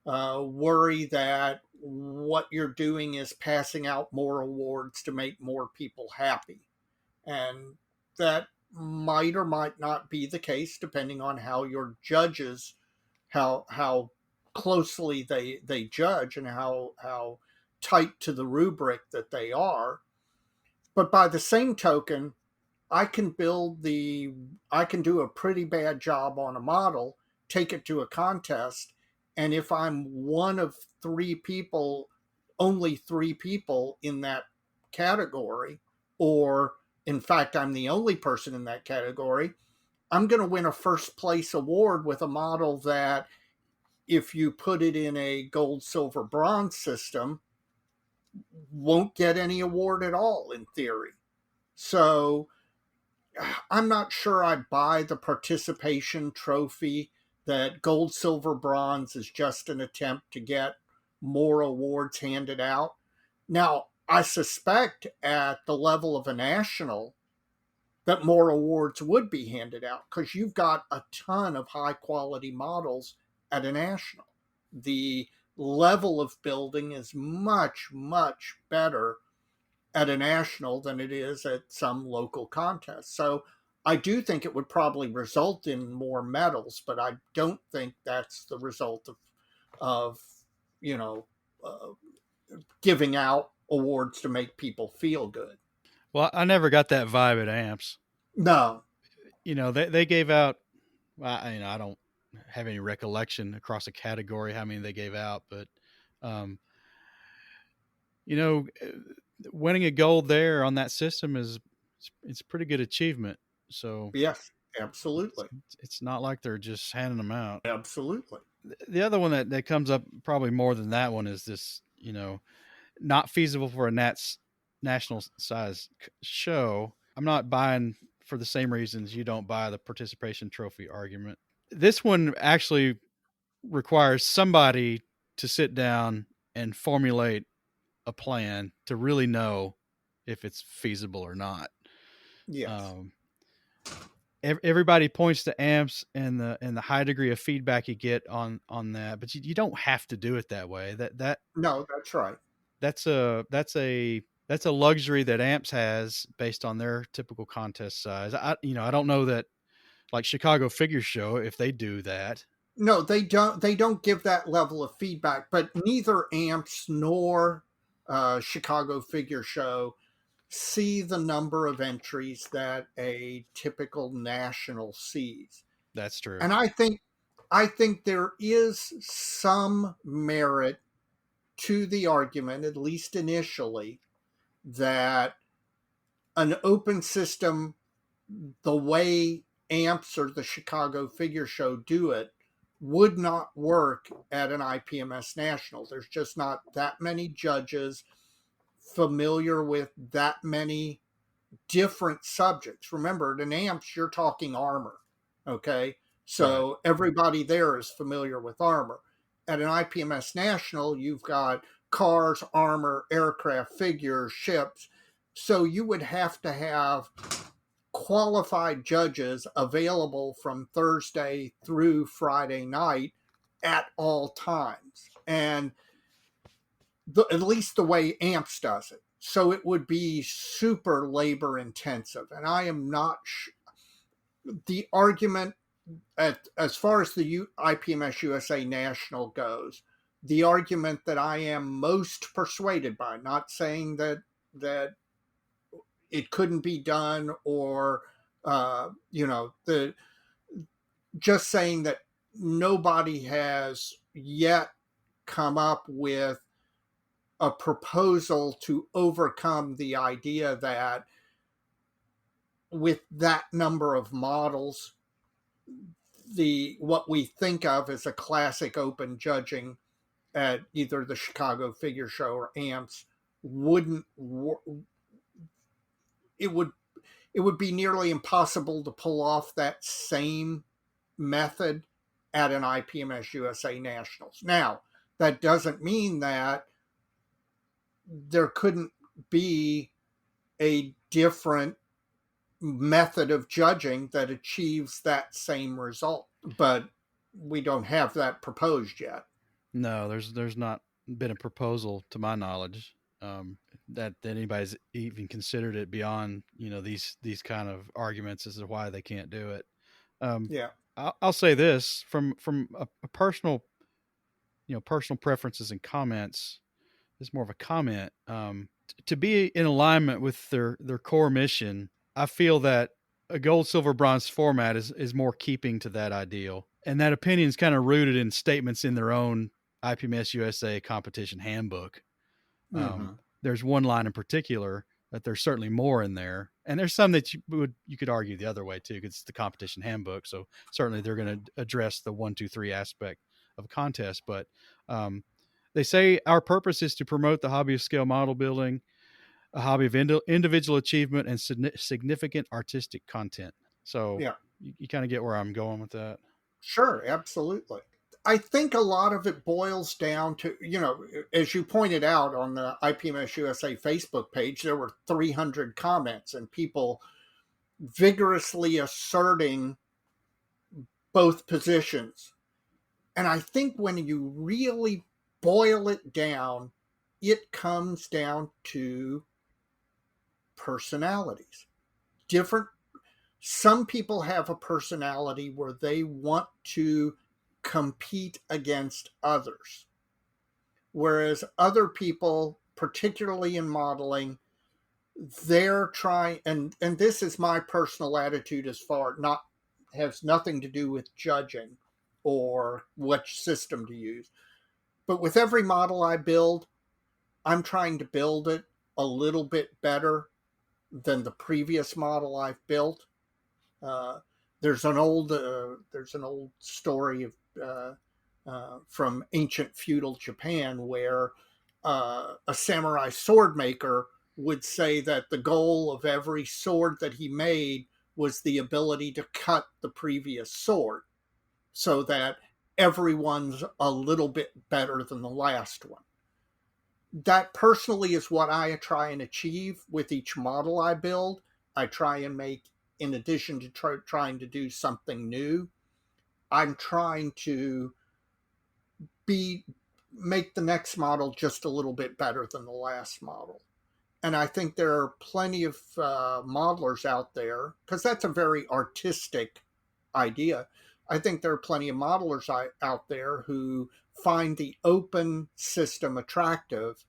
worry that what you're doing is passing out more awards to make more people happy. And that might or might not be the case, depending on how your judges, how closely they judge, and how tight to the rubric that they are. But by the same token, I can I can do a pretty bad job on a model, take it to a contest, and if I'm one of 3 people, only 3 people in that category, or in fact, I'm the only person in that category, I'm going to win a first place award with a model that, if you put it in a gold, silver, bronze system, won't get any award at all in theory. So I'm not sure I buy the participation trophy, that gold, silver, bronze is just an attempt to get more awards handed out. Now, I suspect at the level of a national that more awards would be handed out, because you've got a ton of high quality models at a national. The level of building is much, much better at a national than it is at some local contest. So I do think it would probably result in more medals, but I don't think that's the result of you know uh, giving out awards to make people feel good. Well, I never got that vibe at Amps. No. They gave out. I don't have any recollection across a category how many they gave out, but You know, winning a gold there on that system it's a pretty good achievement. So Yes, it's, absolutely. it's not like they're just handing them out. Absolutely. The other one that comes up probably more than that one is this, not feasible for a national size show. I'm not buying for the same reasons you don't buy the participation trophy argument. This one actually requires somebody to sit down and formulate a plan to really know if it's feasible or not. Yes. Um, everybody points to amps and the high degree of feedback you get on that, but you don't have to do it that way. No, that's right. That's a luxury that amps has based on their typical contest size. I don't know that like Chicago Figure Show if they do that. No, they don't give that level of feedback, but neither amps nor Chicago Figure Show see the number of entries that a typical national sees. That's true. And I think there is some merit to the argument, at least initially, that an open system, the way amps or the Chicago Figure Show do it, would not work at an IPMS National. There's just not that many judges familiar with that many different subjects. Remember, at an amps, you're talking armor. Okay. Right. So everybody there is familiar with armor. At an IPMS National, you've got cars, armor, aircraft, figures, ships. So you would have to have qualified judges available from Thursday through Friday night at all times. And at least the way AMPS does it. So it would be super labor intensive. And I am not the argument as far as the IPMS USA National goes, the argument that I am most persuaded by, not saying that it couldn't be done or the just saying that nobody has yet come up with a proposal to overcome the idea that with that number of models, the what we think of as a classic open judging at either the Chicago Figure Show or AMPS wouldn't it would it would be nearly impossible to pull off that same method at an IPMS USA Nationals. Now, that doesn't mean that there couldn't be a different method of judging that achieves that same result, but we don't have that proposed yet. No, there's not been a proposal to my knowledge, that anybody's even considered it beyond these kind of arguments as to why they can't do it. Um, Yeah. I'll say this from a personal personal preferences and comments. It's more of a comment. To be in alignment with their core mission, I feel that a gold, silver, bronze format is more keeping to that ideal, and that opinion is kind of rooted in statements in their own IPMS USA competition handbook. Mm-hmm. There's one line in particular that there's certainly more in there, and there's some that you could argue the other way too, because it's the competition handbook. So certainly they're going to address the 1, 2, 3 aspect of a contest, but um, they say our purpose is to promote the hobby of scale model building, a hobby of individual achievement, and significant artistic content. So Yeah. you kind of get where I'm going with that. Sure, absolutely. I think a lot of it boils down to, as you pointed out on the IPMS USA Facebook page, there were 300 comments and people vigorously asserting both positions. And I think when you really boil it down, it comes down to personalities. Different Some people have a personality where they want to compete against others, whereas other people, particularly in modeling, they're trying, and this is my personal attitude as far, not has nothing to do with judging or which system to use, but with every model I build, I'm trying to build it a little bit better than the previous model I've built. Uh, there's an old story of from ancient feudal Japan where a samurai sword maker would say that the goal of every sword that he made was the ability to cut the previous sword so that everyone's a little bit better than the last one. That personally is what I try and achieve with each model I build. I try and make, in addition to trying to do something new, I'm trying to be make the next model just a little bit better than the last model. And I think there are plenty of modelers out there because that's a very artistic idea. I think there are plenty of modelers out there who find the open system attractive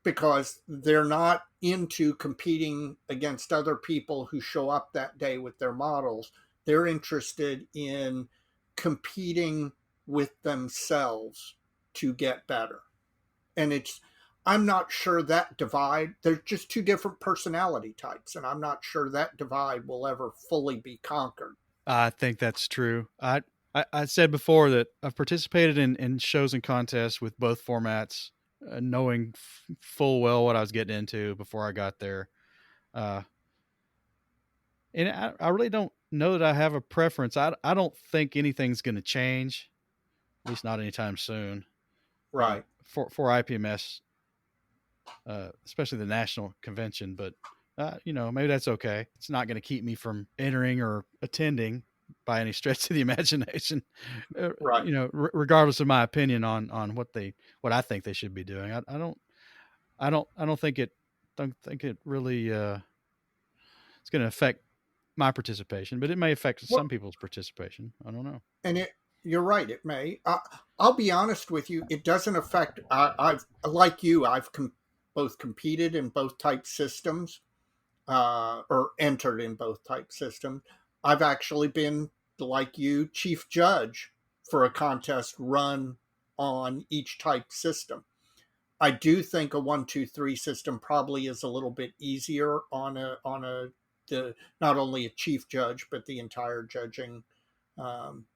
because they're not into competing against other people who show up that day with their models. They're interested in competing with themselves to get better. And I'm not sure that divide, they're just two different personality types, and I'm not sure that divide will ever fully be conquered. I think that's true. I said before that I've participated in shows and contests with both formats, knowing full well what I was getting into before I got there. Uh, and I really don't know that I have a preference. I don't think anything's going to change, at least not anytime soon. Right. For IPMS, especially the national convention. But maybe that's okay. It's not going to keep me from entering or attending by any stretch of the imagination. Right. Regardless of my opinion on what I think they should be doing. I don't think it really it's going to affect my participation, but it may affect some Well, people's participation. I don't know. and you're right, it may. I'll be honest with you, it doesn't affect. I've like you. Both competed in both type systems, or entered in both type systems. I've actually been, like you, chief judge for a contest run on each type system. I do think a 1, 2, 3 system probably is a little bit easier on the not only a chief judge but the entire um,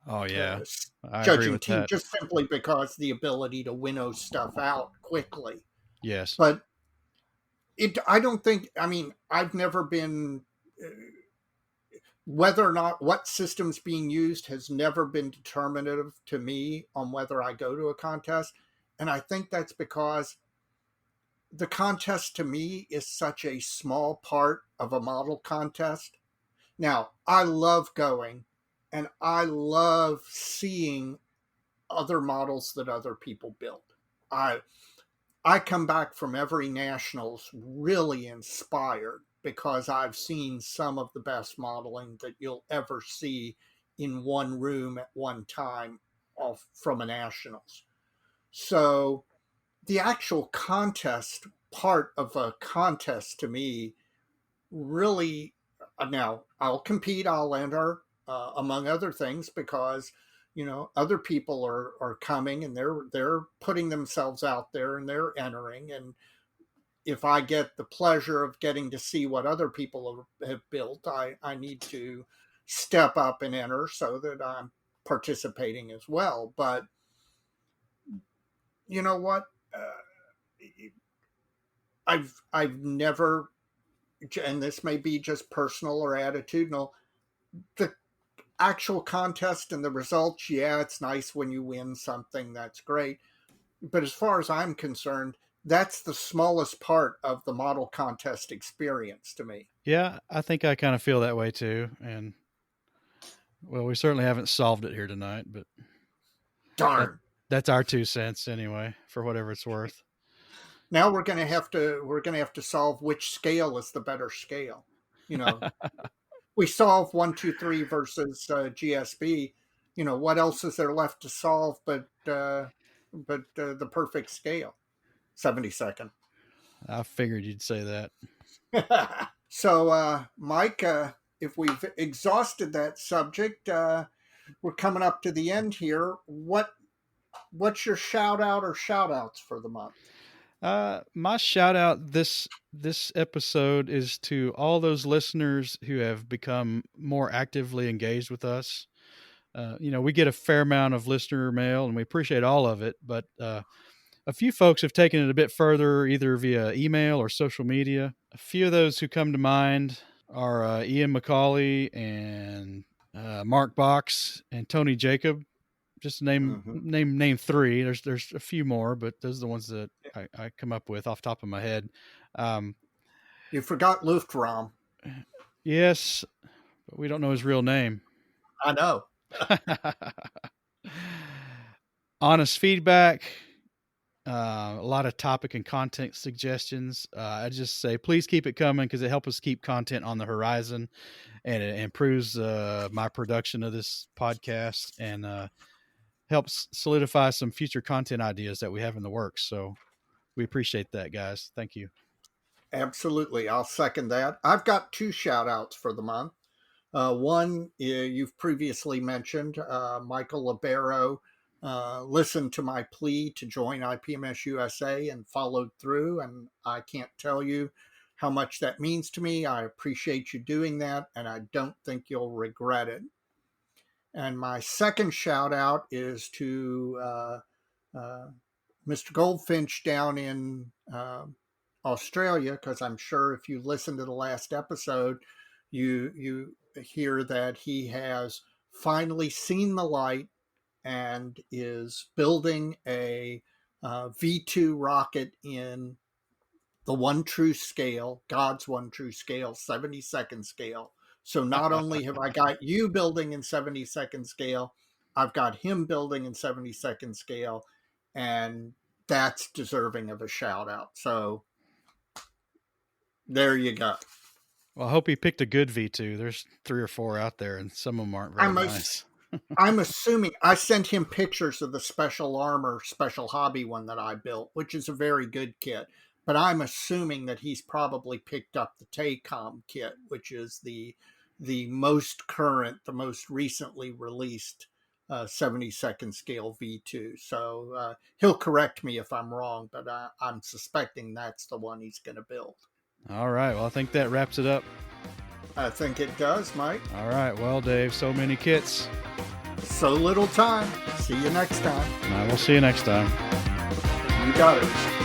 Oh uh, yeah, I agree judging with team, that. just simply because the ability to winnow stuff out quickly. Yes. But I don't think. I mean, I've never been. Whether or not what system's being used has never been determinative to me on whether I go to a contest. And I think that's because the contest to me is such a small part of a model contest. Now, I love going and I love seeing other models that other people build. I I come back from every nationals really inspired because I've seen some of the best modeling that you'll ever see in one room at one time off from a nationals. So the actual contest part of a contest to me really, now I'll compete, I'll enter, among other things, because other people are coming and they're putting themselves out there and they're entering. And if I get the pleasure of getting to see what other people have built, I need to step up and enter so that I'm participating as well. But you know what, I've never, and this may be just personal or attitudinal, the actual contest and the results, yeah, it's nice when you win something, that's great. But as far as I'm concerned, that's the smallest part of the model contest experience to me. Yeah, I think I kind of feel that way too. And well, we certainly haven't solved it here tonight, but that Darn. that's our 2 cents anyway, for whatever it's worth. Now we're going to have to solve which scale is the better scale. You know, we solve 1, 2, 3 versus GSB. What else is there left to solve but the perfect scale? 72nd. I figured you'd say that. So, Mike, if we've exhausted that subject, we're coming up to the end here. What's your shout out or shout outs for the month? My shout out this episode is to all those listeners who have become more actively engaged with us. We get a fair amount of listener mail, and we appreciate all of it. But a few folks have taken it a bit further, either via email or social media. A few of those who come to mind are Ian McCauley and Mark Box and Tony Jacob. Just name three. There's a few more, but those are the ones that I come up with off the top of my head. You forgot Luftraum. Yes, but we don't know his real name. I know. Honest feedback, a lot of topic and content suggestions. I just say please keep it coming because it helps us keep content on the horizon, and it improves my production of this podcast and helps solidify some future content ideas that we have in the works. So we appreciate that, guys. Thank you. Absolutely. I'll second that. I've got 2 shout outs for the month. One you've previously mentioned, Michael Libero listened to my plea to join IPMS USA and followed through. And I can't tell you how much that means to me. I appreciate you doing that, and I don't think you'll regret it. And my second shout out is to Mr. Goldfinch down in Australia, because I'm sure if you listen to the last episode, you hear that he has finally seen the light and is building a V2 rocket in the one true scale, God's one true scale, 72nd scale. So not only have I got you building in 72nd scale, I've got him building in 72nd scale, and that's deserving of a shout out. So there you go. Well, I hope he picked a good V2. There's 3 or 4 out there, and some of them aren't very nice. I'm assuming I sent him pictures of the special armor, special hobby one that I built, which is a very good kit. But I'm assuming that he's probably picked up the TACOM kit, which is the most current, the most recently released 72nd scale V2. So he'll correct me if I'm wrong, but I'm suspecting that's the one he's going to build. All right. Well, I think that wraps it up. I think it does, Mike. All right. Well, Dave, so many kits. So little time. See you next time. All right, we'll see you next time. You got it.